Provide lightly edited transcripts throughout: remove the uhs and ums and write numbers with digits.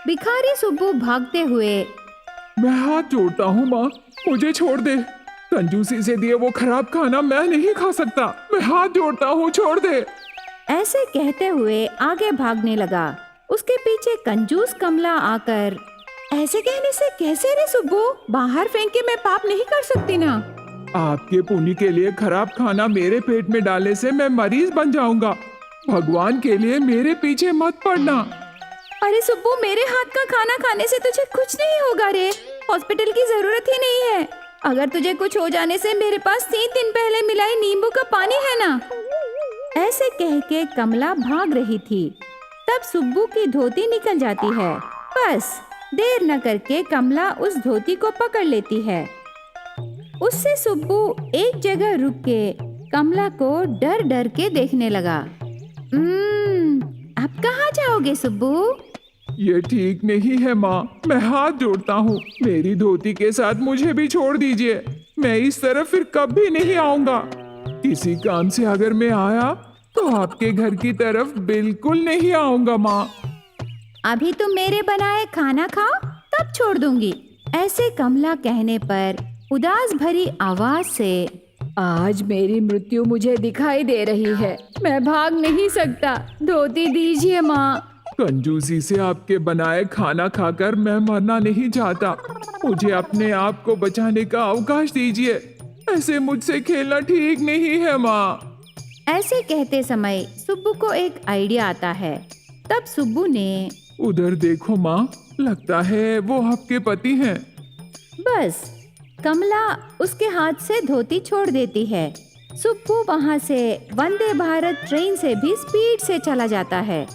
भिखारी सुब्बू भागते हुए। मैं हाथ जोड़ता हूँ माँ, मुझे छोड़ दे। कंजूसी से दिए वो खराब खाना मैं नहीं खा सकता। मैं हाथ जोड़ता हूँ, छोड़ दे। ऐसे कहते हुए आगे भागने लगा। उसके पीछे कंजूस कमला आकर, ऐसे कहने से कैसे रे सुब्बू, बाहर फेंक के मैं पाप नहीं कर सकती ना। आपके पुण्य के लिए खराब खाना मेरे पेट में डालने से मैं मरीज बन जाऊंगा। भगवान के लिए मेरे पीछे मत पड़ना। अरे सुब्बू, मेरे हाथ का खाना खाने से तुझे कुछ नहीं होगा रे। हॉस्पिटल की जरूरत ही नहीं है। अगर तुझे कुछ हो जाने से मेरे पास 3 दिन पहले मिलाई नींबू का पानी है ना। ऐसे कह के कमला भाग रही थी। तब सुब्बू की धोती निकल जाती है। बस देर न करके कमला उस धोती को पकड़ लेती है। उससे सुब्बू एक जगह रुक के कमला को डर डर के देखने लगा। अब कहाँ जाओगे सुब्बू? ये ठीक नहीं है माँ, मैं हाथ जोड़ता हूँ। मेरी धोती के साथ मुझे भी छोड़ दीजिए। मैं इस तरफ फिर कभी नहीं आऊंगा। किसी काम से अगर मैं आया तो आपके घर की तरफ बिल्कुल नहीं आऊंगा माँ। अभी तुम मेरे बनाए खाना खाओ, तब छोड़ दूंगी। ऐसे कमला कहने पर उदास भरी आवाज से, आज मेरी मृत्यु मुझे दिखाई दे रही है। मैं भाग नहीं सकता, धोती दीजिए माँ। कंजूसी से आपके बनाए खाना खाकर मैं मरना नहीं चाहता। मुझे अपने आप को बचाने का अवकाश दीजिए। ऐसे मुझसे खेलना ठीक नहीं है माँ। ऐसे कहते समय सुब्बू को एक आइडिया आता है। तब सुब्बू ने, उधर देखो माँ, लगता है वो आपके पति हैं। बस कमला उसके हाथ से धोती छोड़ देती है। सुब्बू वहाँ से वंदे भारत ट्रेन से भी स्पीड से चला जाता है।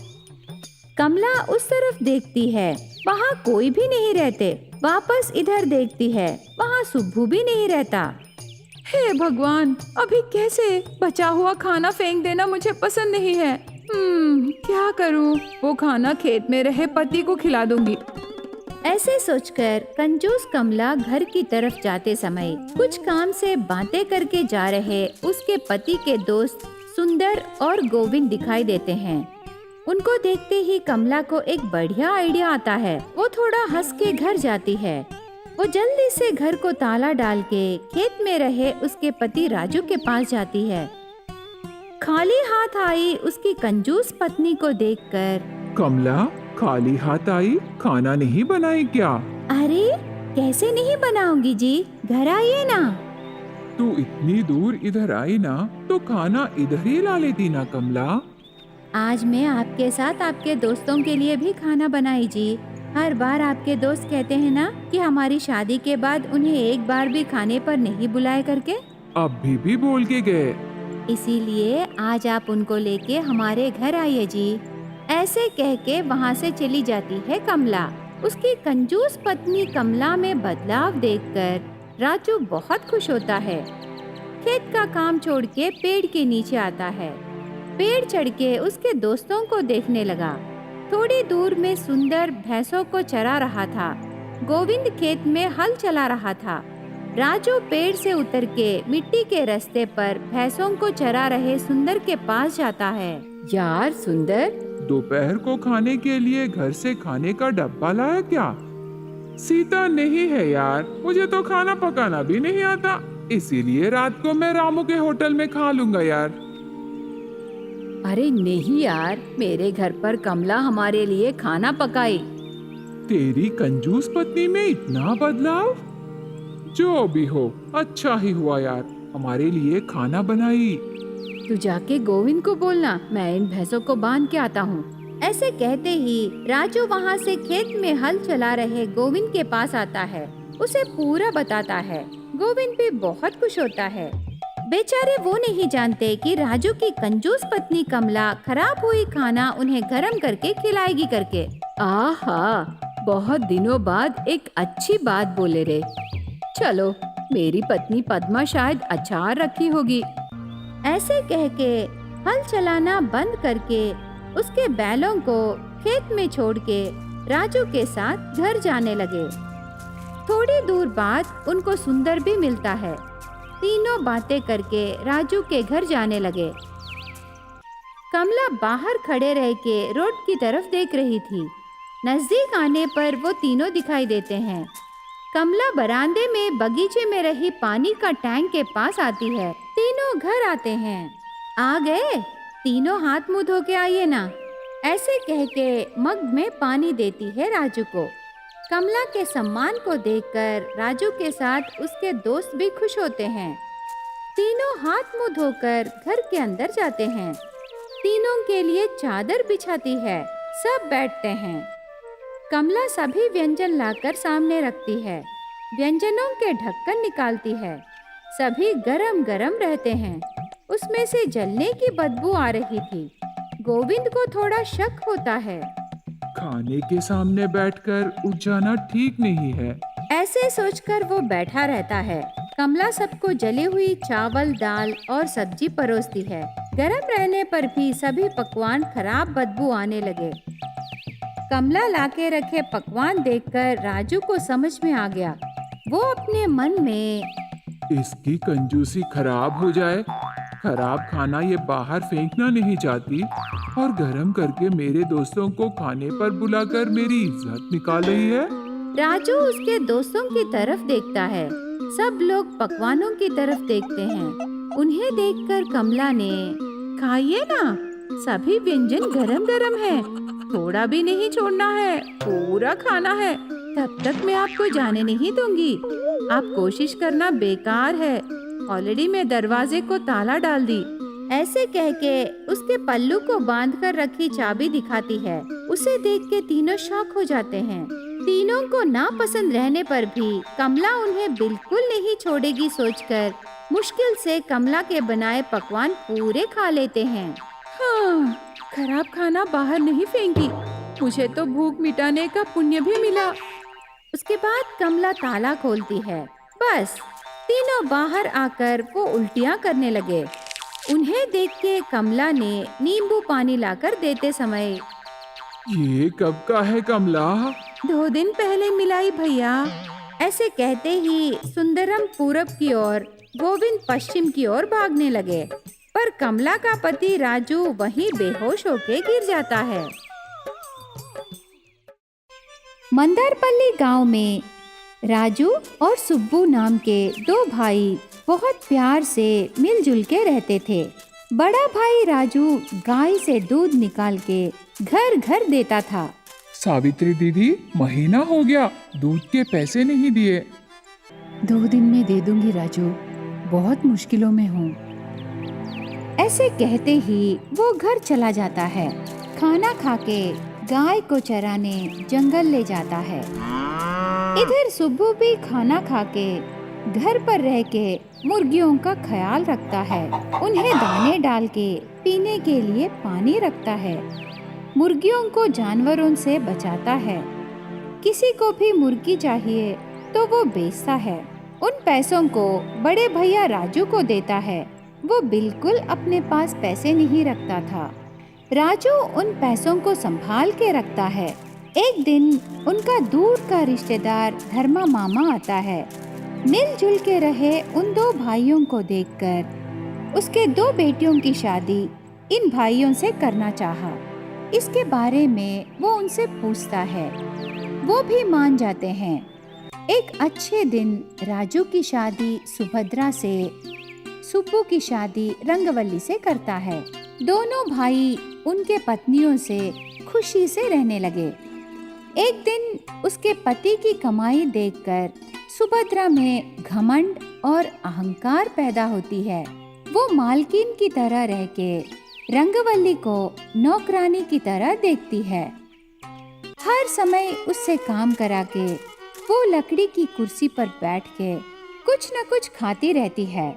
कमला उस तरफ देखती है, वहाँ कोई भी नहीं रहते। वापस इधर देखती है, वहाँ सुब्बू भी नहीं रहता। हे भगवान, अभी कैसे? बचा हुआ खाना फेंक देना मुझे पसंद नहीं है। क्या करूँ? वो खाना खेत में रहे पति को खिला दूंगी। ऐसे सोचकर कंजूस कमला घर की तरफ जाते समय कुछ काम से बातें करके जा रहे उसके पति के दोस्त सुंदर और गोविंद दिखाई देते हैं। उनको देखते ही कमला को एक बढ़िया आइडिया आता है। वो थोड़ा हंस के घर जाती है। वो जल्दी से घर को ताला डाल के खेत में रहे उसके पति राजू के पास जाती है। खाली हाथ आई उसकी कंजूस पत्नी को देखकर, कमला, खाली हाथ आई, खाना नहीं बनाई क्या? अरे कैसे नहीं बनाऊंगी जी, घर आइए ना। तू इतनी दूर इधर आई ना, तो खाना इधर ही ला लेती ना कमला। आज मैं आपके साथ आपके दोस्तों के लिए भी खाना बनाई जी। हर बार आपके दोस्त कहते हैं ना कि हमारी शादी के बाद उन्हें एक बार भी खाने पर नहीं बुलाए करके। अब भी बोल के गए। इसीलिए आज आप उनको लेके हमारे घर आइए जी। ऐसे कह के वहाँ से चली जाती है कमला। उसकी कंजूस पत्नी कमला में बदलाव देखकर राजू बहुत खुश होता है। खेत का काम छोड़ के पेड़ के नीचे आता है। पेड़ चढ़ के उसके दोस्तों को देखने लगा। थोड़ी दूर में सुंदर भैंसों को चरा रहा था। गोविंद खेत में हल चला रहा था। राजू पेड़ से उतर के मिट्टी के रास्ते पर भैंसों को चरा रहे सुंदर के पास जाता है। यार सुंदर, दोपहर को खाने के लिए घर से खाने का डब्बा लाया क्या? सीता नहीं है यार, मुझे तो खाना पकाना भी नहीं आता। इसीलिए रात को मैं रामू के होटल में खा लूंगा यार। अरे नहीं यार, मेरे घर पर कमला हमारे लिए खाना पकाई। तेरी कंजूस पत्नी में इतना बदलाव? जो भी हो, अच्छा ही हुआ यार, हमारे लिए खाना बनाई। तू जाके गोविंद को बोलना, मैं इन भैंसों को बांध के आता हूँ। ऐसे कहते ही राजू वहाँ से खेत में हल चला रहे गोविंद के पास आता है। उसे पूरा बताता है। गोविंद भी बहुत खुश होता है। बेचारे वो नहीं जानते कि राजू की कंजूस पत्नी कमला खराब हुई खाना उन्हें गरम करके खिलाएगी करके। आहा, बहुत दिनों बाद एक अच्छी बात बोले रे। चलो, मेरी पत्नी पद्मा शायद अचार रखी होगी। ऐसे कह के हल चलाना बंद करके उसके बैलों को खेत में छोड़ के राजू के साथ घर जाने लगे। थोड़ी दूर बाद उनको सुंदर भी मिलता है। तीनों बातें करके राजू के घर जाने लगे। कमला बाहर खड़े रह के रोड की तरफ देख रही थी। नजदीक आने पर वो तीनों दिखाई देते हैं। कमला बरामदे में बगीचे में रही पानी का टैंक के पास आती है। तीनों घर आते हैं। आ गए? तीनों हाथ मुंह धो के आइए ना, ऐसे कह के मग में पानी देती है राजू को। कमला के सम्मान को देखकर राजू के साथ उसके दोस्त भी खुश होते हैं। तीनों हाथ मुंह धोकर घर के अंदर जाते हैं। तीनों के लिए चादर बिछाती है। सब बैठते हैं। कमला सभी व्यंजन लाकर सामने रखती है। व्यंजनों के ढक्कन निकालती है। सभी गरम गरम रहते हैं। उसमें से जलने की बदबू आ रही थी। गोविंद को थोड़ा शक होता है। खाने के सामने बैठकर उठ जाना ठीक नहीं है। ऐसे सोचकर वो बैठा रहता है। कमला सबको जली हुई चावल, दाल और सब्जी परोसती है। गरम रहने पर भी सभी पकवान खराब बदबू आने लगे। कमला लाके रखे पकवान देखकर राजू को समझ में आ गया। वो अपने मन में, इसकी कंजूसी खराब हो जाए। खराब खाना ये बाहर फेंकना नहीं चाहती और गरम करके मेरे दोस्तों को खाने पर बुलाकर मेरी इज्जत निकाल रही है। राजू उसके दोस्तों की तरफ देखता है। सब लोग पकवानों की तरफ देखते हैं। उन्हें देखकर कमला ने, खाइए ना, सभी व्यंजन गरम गरम है, थोड़ा भी नहीं छोड़ना है, पूरा खाना है। तब तक मैं आपको जाने नहीं दूंगी। आप कोशिश करना बेकार है। ऑलरेडी मैं दरवाजे को ताला डाल दी। ऐसे कह के उसके पल्लू को बांध कर रखी चाबी दिखाती है। उसे देख के तीनों शॉक हो जाते हैं। तीनों को नापसंद रहने पर भी कमला उन्हें बिल्कुल नहीं छोड़ेगी सोचकर मुश्किल से कमला के बनाए पकवान पूरे खा लेते हैं। हाँ, खराब खाना बाहर नहीं फेंकी। मुझे तो भूख मिटाने का पुण्य भी मिला। उसके बाद कमला ताला खोलती है। बस तीनों बाहर आकर वो उल्टियां करने लगे। उन्हें देख के कमला ने नींबू पानी लाकर देते समय, ये कब का है कमला? 2 दिन पहले मिलाई भैया। ऐसे कहते ही सुंदरम पूरब की ओर, गोविंद पश्चिम की ओर भागने लगे। पर कमला का पति राजू वहीं बेहोश होके गिर जाता है। मंदारपल्ली गांव में राजू और सुब्बू नाम के 2 भाई बहुत प्यार से मिलजुल के रहते थे। बड़ा भाई राजू गाय से दूध निकाल के घर घर देता था। सावित्री दीदी, महीना हो गया, दूध के पैसे नहीं दिए। 2 दिन में दे दूंगी राजू, बहुत मुश्किलों में हूँ। ऐसे कहते ही वो घर चला जाता है। खाना खा के गाय को चराने जंगल ले जाता है। इधर सुब्बू भी खाना खा के घर पर रह के मुर्गियों का ख्याल रखता है। उन्हें दाने डाल के पीने के लिए पानी रखता है। मुर्गियों को जानवरों से बचाता है। किसी को भी मुर्गी चाहिए तो वो बेचता है। उन पैसों को बड़े भैया राजू को देता है। वो बिल्कुल अपने पास पैसे नहीं रखता था। राजू उन पैसों को संभाल के रखता है। एक दिन उनका दूर का रिश्तेदार धर्मा मामा आता है। मिलजुल के रहे उन 2 भाइयों को देखकर उसके 2 बेटियों की शादी इन भाइयों से करना चाहा। इसके बारे में वो उनसे पूछता है। वो भी मान जाते हैं। एक अच्छे दिन राजू की शादी सुभद्रा से, सुब्बू की शादी रंगवल्ली से करता है। दोनों भाई उनके पत्नियों से खुशी से रहने लगे। एक दिन उसके पति की कमाई देखकर सुभद्रा में घमंड और अहंकार पैदा होती है। वो मालकिन की तरह रह के रंगवल्ली को नौकरानी की तरह देखती है। हर समय उससे काम करा के वो लकड़ी की कुर्सी पर बैठ के कुछ न कुछ खाती रहती है।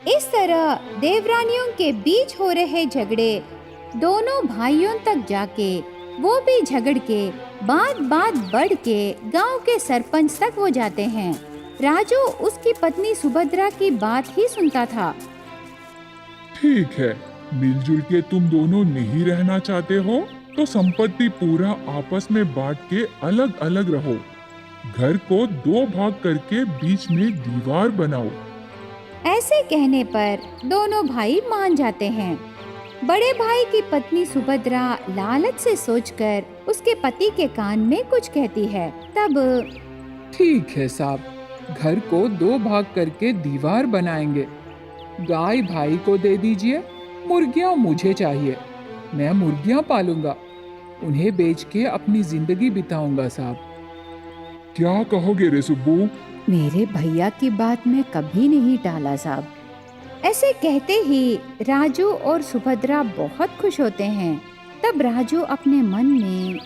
इस तरह देवरानियों के बीच हो रहे झगड़े दोनों भाइयों तक जाके वो भी झगड़ के बात बढ़ के गांव के सरपंच तक हो जाते हैं। राजू उसकी पत्नी सुभद्रा की बात ही सुनता था। ठीक है, मिलजुल के तुम दोनों नहीं रहना चाहते हो तो संपत्ति पूरा आपस में बांट के अलग अलग रहो। घर को 2 भाग करके बीच में दीवार बनाओ। ऐसे कहने पर दोनों भाई मान जाते हैं। बड़े भाई की पत्नी सुभद्रा लालच से सोचकर उसके पति के कान में कुछ कहती है। तब ठीक है साहब, घर को 2 भाग करके दीवार बनाएंगे। गाय भाई को दे दीजिए, मुर्गियां मुझे चाहिए। मैं मुर्गियां पालूंगा, उन्हें बेच के अपनी जिंदगी बिताऊंगा साहब। क्या कहोगे रे सुब्बू? मेरे भैया की बात मैं कभी नहीं टाला साहब। ऐसे कहते ही राजू और सुभद्रा बहुत खुश होते हैं। तब राजू अपने मन में,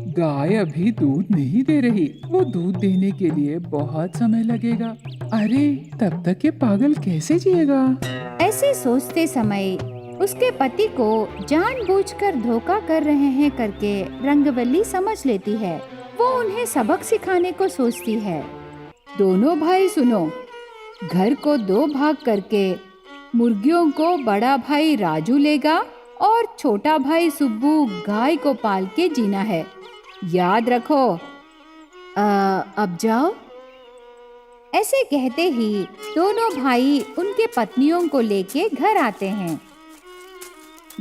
गाय अभी दूध नहीं दे रही, वो दूध देने के लिए बहुत समय लगेगा। अरे तब तक ये पागल कैसे जिएगा? ऐसे सोचते समय उसके पति को जानबूझकर धोखा कर रहे हैं करके रंगवल्ली समझ लेती है। वो उन्हें सबक सिखाने को सोचती है। दोनों भाई सुनो, घर को 2 भाग करके मुर्गियों को बड़ा भाई राजू लेगा और छोटा भाई सुब्बू गाय को पाल के जीना है। याद रखो। अब जाओ। ऐसे कहते ही दोनों भाई उनके पत्नियों को लेके घर आते हैं।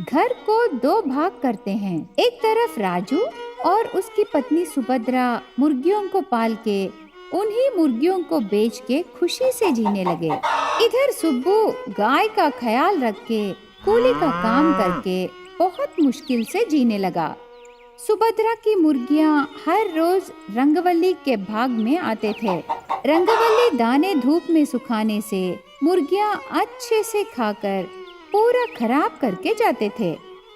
घर को 2 भाग करते हैं। एक तरफ राजू और उसकी पत्नी सुभद्रा मुर्गियों को पाल के उन्हीं मुर्गियों को बेच के खुशी से जीने लगे। इधर सुब्बू गाय का ख्याल रख के कूली का काम करके बहुत मुश्किल से जीने लगा। सुभद्रा की मुर्गियां हर रोज रंगवल्ली के भाग में आते थे। रंगवल्ली दाने धूप में सुखाने से मुर्गियां अच्छे से खाकर पूरा खराब करके जाते थे।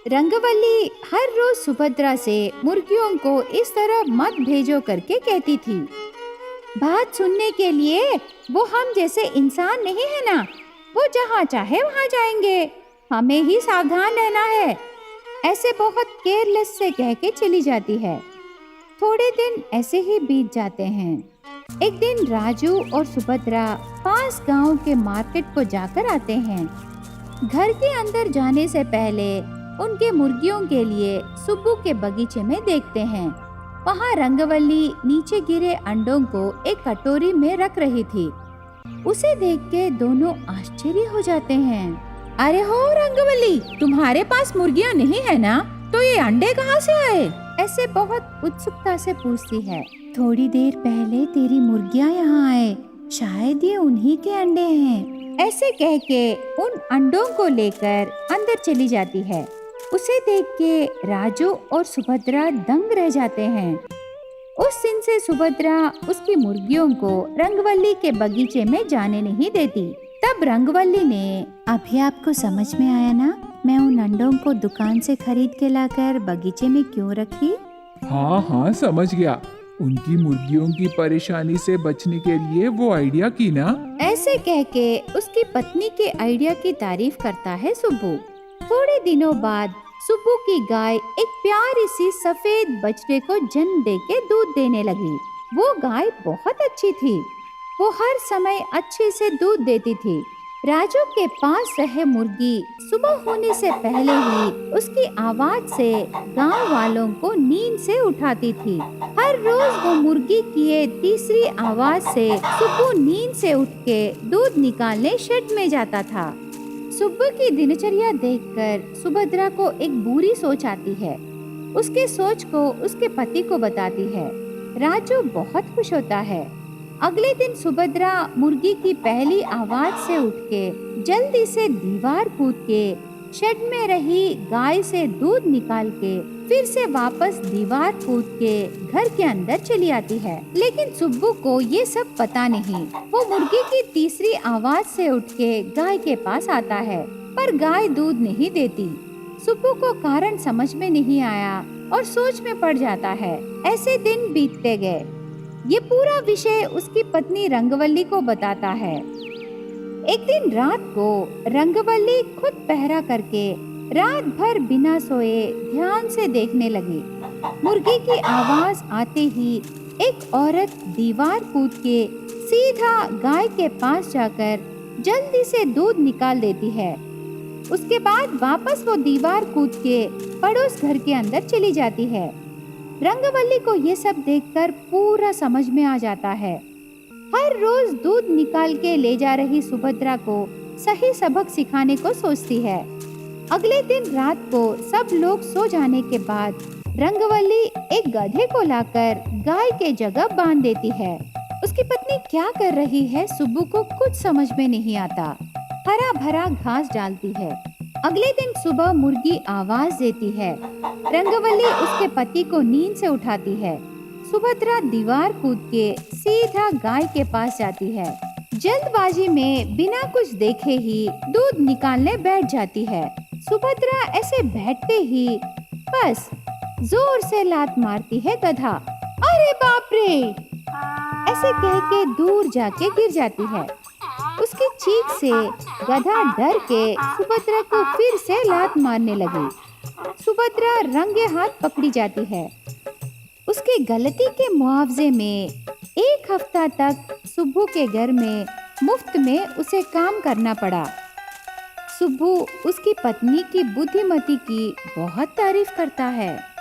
रंगवल्ली हर रोज सुभद्रा से मुर्गियों को इस तरह मत भेजो करके कहती थी। बात सुनने के लिए वो हम जैसे इंसान नहीं है ना, वो जहाँ चाहे वहाँ जाएंगे, हमें ही सावधान रहना है। ऐसे बहुत केयरलेस से कह के चली जाती है। थोड़े दिन ऐसे ही बीत जाते हैं। एक दिन राजू और सुभद्रा पास गांव के मार्केट को जाकर आते हैं। घर के अंदर जाने से पहले उनके मुर्गियों के लिए सुब्बू के बगीचे में देखते हैं। वहाँ रंगवल्ली नीचे गिरे अंडों को एक कटोरी में रख रही थी। उसे देख के दोनों आश्चर्य हो जाते हैं। अरे हो रंगवल्ली, तुम्हारे पास मुर्गियाँ नहीं है ना? तो ये अंडे कहाँ से आए? ऐसे बहुत उत्सुकता से पूछती है। थोड़ी देर पहले तेरी मुर्गियाँ यहाँ आए, शायद ये उन्हीं के अंडे हैं। ऐसे कह के उन अंडों को लेकर अंदर चली जाती है। उसे देख के राजू और सुभद्रा दंग रह जाते हैं। उस दिन से सुभद्रा उसकी मुर्गियों को रंगवल्ली के बगीचे में जाने नहीं देती। तब रंगवल्ली ने, अभी आपको समझ में आया ना, मैं उन अंडों को दुकान से खरीद के लाकर बगीचे में क्यों रखी? हाँ हाँ समझ गया, उनकी मुर्गियों की परेशानी से बचने के लिए वो आइडिया की ना। ऐसे कह के उसकी पत्नी के आइडिया की तारीफ करता है सुब्बू। थोड़े दिनों बाद सुब्बू की गाय एक प्यारी सी सफेद बछड़े को जन्म देके दूध देने लगी। वो गाय बहुत अच्छी थी। वो हर समय अच्छे से दूध देती थी। राजू के पास रहे मुर्गी सुबह होने से पहले ही उसकी आवाज से गांव वालों को नींद से उठाती थी। हर रोज वो मुर्गी की ये तीसरी आवाज से सुब्बू नींद से उठ के दूध निकालने शेड में जाता था। सुब्बू की दिनचर्या देखकर सुभद्रा को एक बुरी सोच आती है। उसके सोच को उसके पति को बताती है। राजू बहुत खुश होता है। अगले दिन सुभद्रा मुर्गी की पहली आवाज से उठ के जल्दी से दीवार कूद के शेड में रही गाय से दूध निकाल के फिर से वापस दीवार कूद के घर के अंदर चली आती है। लेकिन सुब्बू को ये सब पता नहीं। वो मुर्गी की तीसरी आवाज से उठ के गाय के पास आता है, पर गाय दूध नहीं देती। सुब्बू को कारण समझ में नहीं आया और सोच में पड़ जाता है। ऐसे दिन बीतते गए। ये पूरा विषय उसकी पत्नी रंगवल्ली को बताता है। एक दिन रात को रंगवल्ली खुद पहरा करके रात भर बिना सोए ध्यान से देखने लगी। मुर्गी की आवाज आते ही एक औरत दीवार कूद के सीधा गाय के पास जाकर जल्दी से दूध निकाल देती है। उसके बाद वापस वो दीवार कूद के पड़ोस घर के अंदर चली जाती है। रंगवल्ली को ये सब देखकर पूरा समझ में आ जाता है। हर रोज दूध निकाल के ले जा रही सुभद्रा को सही सबक सिखाने को सोचती है। अगले दिन रात को सब लोग सो जाने के बाद रंगवल्ली एक गधे को लाकर गाय के जगह बांध देती है। उसकी पत्नी क्या कर रही है सुब्बू को कुछ समझ में नहीं आता। हरा भरा घास डालती है। अगले दिन सुबह मुर्गी आवाज देती है। रंगवल्ली उसके पति को नींद से उठाती है। सुभद्रा दीवार कूद के सीधा गाय के पास जाती है। जल्दबाजी में बिना कुछ देखे ही दूध निकालने बैठ जाती है। सुभद्रा ऐसे बैठते ही बस जोर से लात मारती है गधा। अरे बाप रे! ऐसे कह के दूर जाके गिर जाती है। उसकी चीख से गधा डर के सुभद्रा को फिर से लात मारने लगी। सुभद्रा रंगे हाथ पकड़ी जाती है। उसकी गलती के मुआवजे में 1 हफ्ता तक सुब्बू के घर में मुफ्त में उसे काम करना पड़ा। सुब्बू उसकी पत्नी की बुद्धिमती की बहुत तारीफ करता है।